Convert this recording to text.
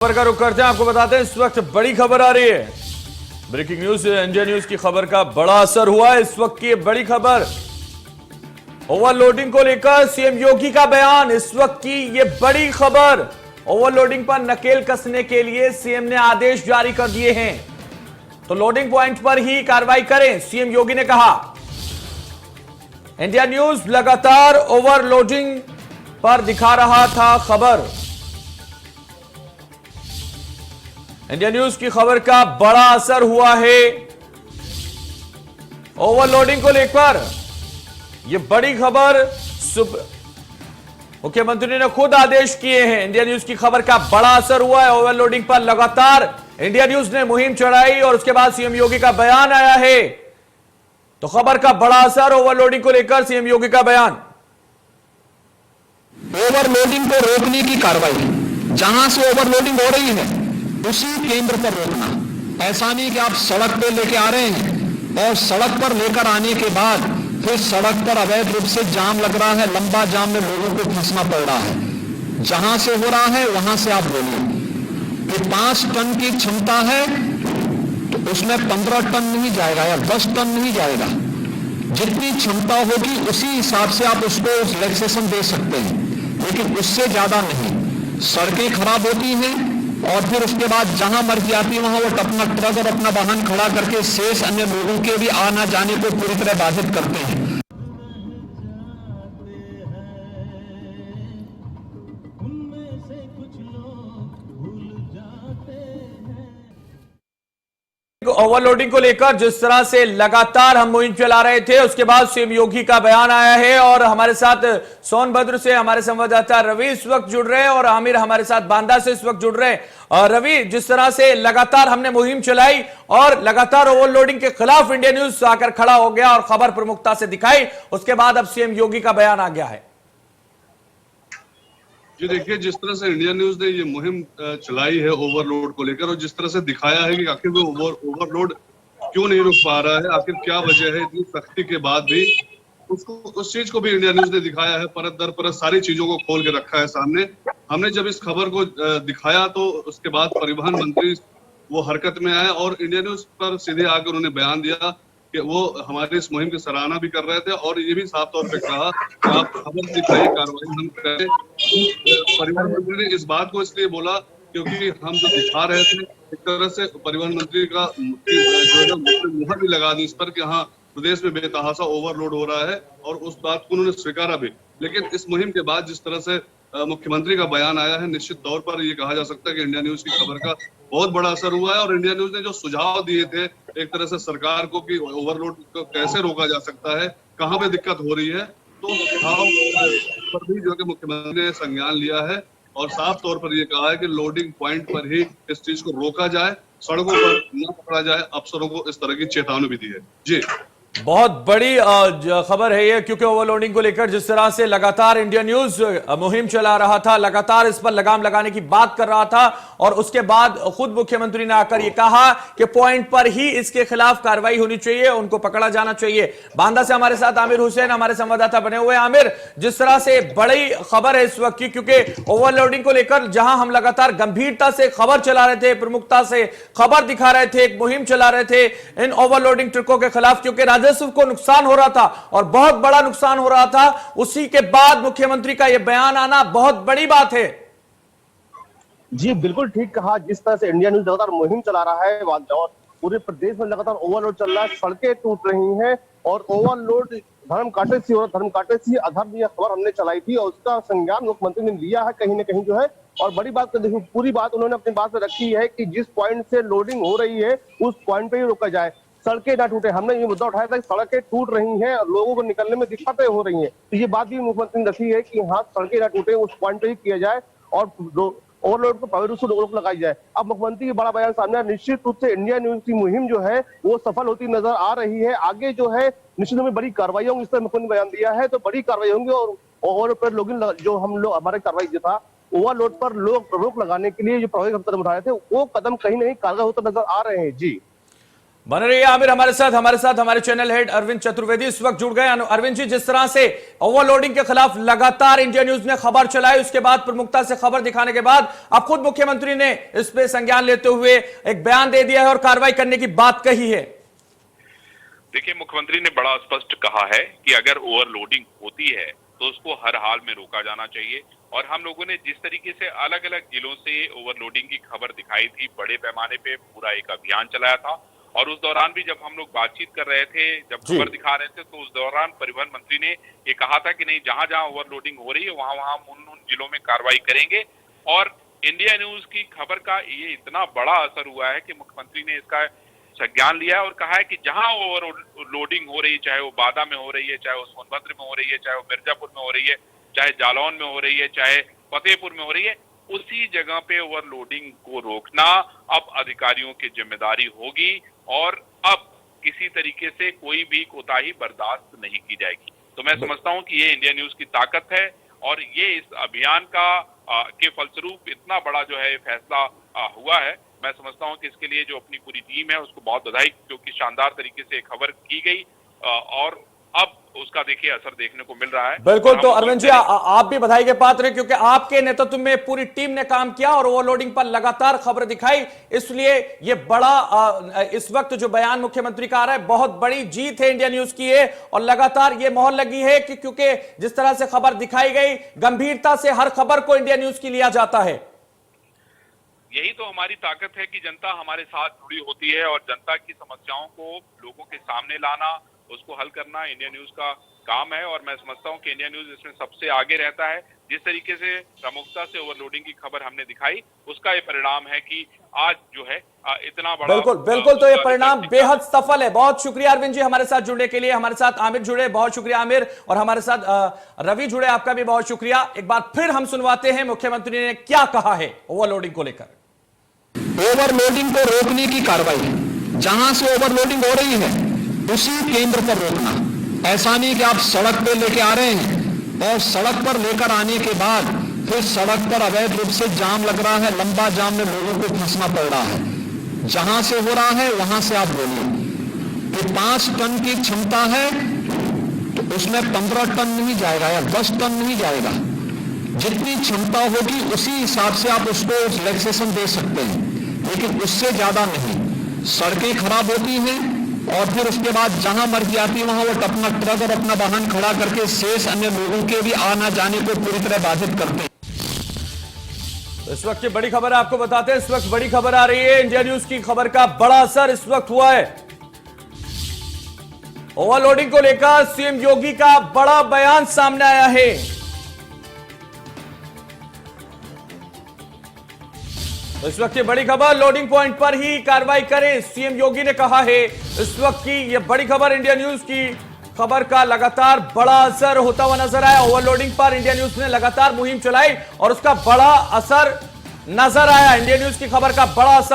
खबर का रुख करते हैं। आपको बताते हैं इस वक्त बड़ी खबर आ रही है। ब्रेकिंग न्यूज, इंडिया न्यूज की खबर का बड़ा असर हुआ है। इस वक्त की बड़ी खबर, ओवरलोडिंग को लेकर सीएम योगी का बयान। इस वक्त की ये बड़ी खबर, ओवरलोडिंग पर नकेल कसने के लिए सीएम ने आदेश जारी कर दिए हैं, तो लोडिंग पॉइंट पर ही कार्रवाई करें, सीएम योगी ने कहा। इंडिया न्यूज लगातार ओवरलोडिंग पर दिखा रहा था खबर। इंडिया न्यूज की खबर का बड़ा असर हुआ है। ओवरलोडिंग को लेकर यह बड़ी खबर, मुख्यमंत्री ने खुद आदेश किए हैं। इंडिया न्यूज की खबर का बड़ा असर हुआ है। ओवरलोडिंग पर लगातार इंडिया न्यूज ने मुहिम चढ़ाई और उसके बाद सीएम योगी का बयान आया है, तो खबर का बड़ा असर, ओवरलोडिंग को लेकर सीएम योगी का बयान। ओवरलोडिंग को रोकने की कार्रवाई, जहां से ओवरलोडिंग हो रही है उसी केंद्र पर रोकना। ऐसा नहीं कि आप सड़क पे लेके आ रहे हैं और सड़क पर लेकर आने के बाद फिर सड़क पर अवैध रूप से जाम लग रहा है, लंबा जाम में लोगों को फंसना पड़ रहा है। जहां से हो रहा है वहां से आप बोलिए कि 5 टन की क्षमता है तो उसमें 15 टन नहीं जाएगा या 10 टन नहीं जाएगा। जितनी क्षमता होगी उसी हिसाब से आप उसको रिलैक्सेशन दे सकते हैं, लेकिन उससे ज्यादा नहीं। सड़कें खराब होती हैं और फिर उसके बाद जहां मर्जी आती है वहां वो अपना ट्रक और अपना वाहन खड़ा करके शेष अन्य लोगों के भी आना जाने को पूरी तरह बाधित करते हैं। ओवरलोडिंग को लेकर जिस तरह से लगातार हम मुहिम चला रहे थे, उसके बाद सीएम योगी का बयान आया है और हमारे साथ सोनभद्र से हमारे संवाददाता रवि इस वक्त जुड़ रहे हैं और आमिर हमारे साथ बांदा से इस वक्त जुड़ रहे हैं। और रवि, जिस तरह से लगातार हमने मुहिम चलाई और लगातार ओवरलोडिंग के खिलाफ इंडिया न्यूज आकर खड़ा हो गया और खबर प्रमुखता से दिखाई, उसके बाद अब सीएम योगी का बयान आ गया है। जी देखिए, जिस तरह से इंडिया न्यूज ने ये मुहिम चलाई है ओवरलोड को लेकर और जिस तरह से दिखाया है कि आखिर वो ओवरलोड क्यों नहीं रुक पा रहा है, आखिर क्या वजह है, इतनी सख्ती के बाद भी उसको, उस चीज को भी इंडिया न्यूज ने दिखाया है। परत दर परत सारी चीजों को खोल के रखा है सामने। हमने जब इस खबर को दिखाया तो उसके बाद परिवहन मंत्री वो हरकत में आए और इंडिया न्यूज पर सीधे आकर उन्होंने बयान दिया कि वो हमारे इस मुहिम की सराहना भी कर रहे थे और ये भी साफ तौर पे कहा कि आप खबर दिखाइए, कार्रवाई हम करें। परिवहन मंत्री ने इस बात को इसलिए बोला क्योंकि हम जो दिखा रहे थे, एक तरह से परिवहन मंत्री का जो है मुहर भी लगा दी इस पर कि हाँ प्रदेश में बेतहाशा ओवरलोड हो रहा है और उस बात को उन्होंने स्वीकारा भी। लेकिन इस मुहिम के बाद जिस तरह से मुख्यमंत्री का बयान आया है, निश्चित तौर पर ये कहा जा सकता है कि इंडिया न्यूज की खबर का बहुत बड़ा असर हुआ है और इंडिया न्यूज ने जो सुझाव दिए थे एक तरह से सरकार को कि ओवरलोड को कैसे रोका जा सकता है, कहाँ पे दिक्कत हो रही है, तो सुझाव पर भी जो कि मुख्यमंत्री ने संज्ञान लिया है और साफ तौर पर ये कहा है कि लोडिंग पॉइंट पर ही इस चीज को रोका जाए, सड़कों पर न पकड़ा जाए। अफसरों को इस तरह की चेतावनी भी दी है। जी, बहुत बड़ी खबर है ये, क्योंकि ओवरलोडिंग को लेकर जिस तरह से लगातार इंडिया न्यूज मुहिम चला रहा था, लगातार इस पर लगाम लगाने की बात कर रहा था और उसके बाद खुद मुख्यमंत्री ने आकर ये कहा कि पॉइंट पर ही इसके खिलाफ कार्रवाई होनी चाहिए, उनको पकड़ा जाना चाहिए। बांदा से हमारे साथ आमिर हुसैन हमारे संवाददाता बने हुए हैं। आमिर, जिस तरह से बड़ी खबर है इस वक्त की, क्योंकि ओवरलोडिंग को लेकर जहां हम लगातार गंभीरता से खबर चला रहे थे, प्रमुखता से खबर दिखा रहे थे, एक मुहिम चला रहे थे इन ओवरलोडिंग ट्रकों के खिलाफ, क्योंकि राजस्व को नुकसान हो रहा था और बहुत बड़ा नुकसान हो रहा था, उसी के बाद मुख्यमंत्री का यह बयान आना बहुत बड़ी बात है। जी बिल्कुल ठीक कहा। जिस तरह से इंडिया न्यूज लगातार मुहिम चला रहा है और पूरे प्रदेश में लगातार ओवरलोड चल रहा है, सड़कें टूट रही हैं और ओवरलोड धर्म कांटे से और धर्म कांटे से अधर्म, यह खबर हमने चलाई थी और उसका संज्ञान मुख्यमंत्री ने लिया है कहीं ना कहीं जो है। और बड़ी बात तो देखिए, पूरी बात उन्होंने अपनी बात में रखी है कि जिस पॉइंट से लोडिंग हो रही है उस पॉइंट पे ही रोका जाए, सड़कें ना टूटे। हमने ये मुद्दा उठाया था कि सड़कें टूट रही हैं और लोगों को निकलने में दिक्कतें हो रही हैं, तो ये बात भी मुख्यमंत्री ने रखी है कि हाँ सड़कें ना टूटे, उस पॉइंट पे ही किया जाए और ओवरलोड को प्रभावी रूप से रोक लगाई जाए। अब मुख्यमंत्री की बड़ा बयान सामने, निश्चित रूप से इंडिया न्यूज की मुहिम जो है वो सफल होती नजर आ रही है। आगे जो है निश्चित रूप में बड़ी कार्रवाई होंगी, इस तरह मुख्यमंत्री बयान दिया है, तो बड़ी कार्रवाई होंगी और ओवरलोड पर लोग जो हम लोग हमारे कार्रवाई जो था ओवरलोड पर लोग रोक लगाने के लिए जो प्रभावी कदम उठा रहे थे वो कदम कहीं ना कहीं कारगर होते नजर आ रहे हैं। जी बने रहिए आमिर हमारे साथ हमारे चैनल हेड अरविंद चतुर्वेदी इस वक्त जुड़ गए। अरविंद जी, जिस तरह से ओवरलोडिंग के खिलाफ लगातार इंडिया न्यूज ने खबर चलाई, उसके बाद प्रमुखता से खबर दिखाने के बाद अब खुद मुख्यमंत्री ने इस पे संज्ञान लेते हुए एक बयान दे दिया है और कार्रवाई करने की बात कही है। देखिए, मुख्यमंत्री ने बड़ा स्पष्ट कहा है कि अगर ओवरलोडिंग होती है तो उसको हर हाल में रोका जाना चाहिए। और हम लोगों ने जिस तरीके से अलग अलग जिलों से ओवरलोडिंग की खबर दिखाई थी, बड़े पैमाने पे पूरा एक अभियान चलाया था। और उस दौरान भी जब हम लोग बातचीत कर रहे थे, जब खबर दिखा रहे थे, तो उस दौरान परिवहन मंत्री ने ये कहा था कि नहीं, जहां जहां ओवरलोडिंग हो रही है वहां वहां उन जिलों में कार्रवाई करेंगे। और इंडिया न्यूज की खबर का ये इतना बड़ा असर हुआ है कि मुख्यमंत्री ने इसका संज्ञान लिया है और कहा है कि जहां ओवरलोडिंग हो रही है, चाहे वो बादा में हो रही है, चाहे वो सोनभद्र में हो रही है, चाहे वो मिर्जापुर में हो रही है, चाहे जालौन में हो रही है, चाहे फतेहपुर में हो रही है, उसी जगह पे ओवरलोडिंग को रोकना अब अधिकारियों की जिम्मेदारी होगी। और अब किसी तरीके से कोई भी कोताही बर्दाश्त नहीं की जाएगी। तो मैं समझता हूं कि ये इंडिया न्यूज की ताकत है और ये इस अभियान का के फलस्वरूप इतना बड़ा जो है फैसला हुआ है। मैं समझता हूं कि इसके लिए जो अपनी पूरी टीम है उसको बहुत बधाई, क्योंकि शानदार तरीके से खबर की गई और अब उसका देखिए असर देखने को मिल रहा है। बिल्कुल, तो अरविंद जी आप भी बधाई के पात्र हैं, क्योंकि आपके नेतृत्व में पूरी टीम ने काम किया और ओवरलोडिंग पर लगातार खबर दिखाई, इसलिए ये बड़ा इस वक्त जो बयान मुख्यमंत्री का आ रहा है बहुत बड़ी जीत है इंडिया न्यूज की है। और लगातार ये मोहर लगी है कि क्योंकि जिस तरह से खबर दिखाई गई, गंभीरता से हर खबर को इंडिया न्यूज की लिया जाता है। यही तो हमारी ताकत है कि जनता हमारे साथ जुड़ी होती है और जनता की समस्याओं को लोगों के सामने लाना, उसको हल करना इंडिया न्यूज का काम है। और मैं समझता हूं कि इंडिया न्यूज इसमें सबसे आगे रहता है। जिस तरीके से प्रमुखता से ओवरलोडिंग की खबर हमने दिखाई, उसका ये परिणाम है कि आज जो है इतना बड़ा बिल्कुल तो ये परिणाम बेहद सफल है। बहुत शुक्रिया अरविंद जी हमारे साथ जुड़ने के लिए। हमारे साथ आमिर जुड़े, बहुत शुक्रिया आमिर, और हमारे साथ रवि जुड़े, आपका भी बहुत शुक्रिया। एक बार फिर हम सुनवाते हैं मुख्यमंत्री ने क्या कहा है ओवरलोडिंग को लेकर। ओवरलोडिंग को रोकने की कार्रवाई, जहां से ओवरलोडिंग हो रही है उसी केंद्र पर रोकना। ऐसा नहीं कि आप सड़क पे लेके आ रहे हैं और सड़क पर लेकर आने के बाद फिर सड़क पर अवैध रूप से जाम लग रहा है, लंबा जाम में लोगों को फंसना पड़ रहा है। जहां से हो रहा है वहां से आप बोलिए कि 5 टन की क्षमता है तो उसमें 15 टन नहीं जाएगा या 10 टन नहीं जाएगा। जितनी क्षमता होगी उसी हिसाब से आप उसको रिलैक्सेशन दे सकते हैं, लेकिन उससे ज्यादा नहीं। सड़कें खराब होती हैं और फिर उसके बाद जहां मर्जी आती है वहां वो अपना ट्रक और अपना वाहन खड़ा करके शेष अन्य लोगों के भी आना जाने को पूरी तरह बाधित करते हैं। इस वक्त की बड़ी खबर आपको बताते हैं। इस वक्त बड़ी खबर आ रही है, इंडिया न्यूज की खबर का बड़ा असर इस वक्त हुआ है। ओवरलोडिंग को लेकर सीएम योगी का बड़ा बयान सामने आया है। इस वक्त की बड़ी खबर, लोडिंग पॉइंट पर ही कार्रवाई करें, सीएम योगी ने कहा है। इस वक्त की यह बड़ी खबर, इंडिया न्यूज की खबर का लगातार बड़ा असर होता हुआ नजर आया। ओवरलोडिंग पर इंडिया न्यूज ने लगातार मुहिम चलाई और उसका बड़ा असर नजर आया। इंडिया न्यूज की खबर का बड़ा असर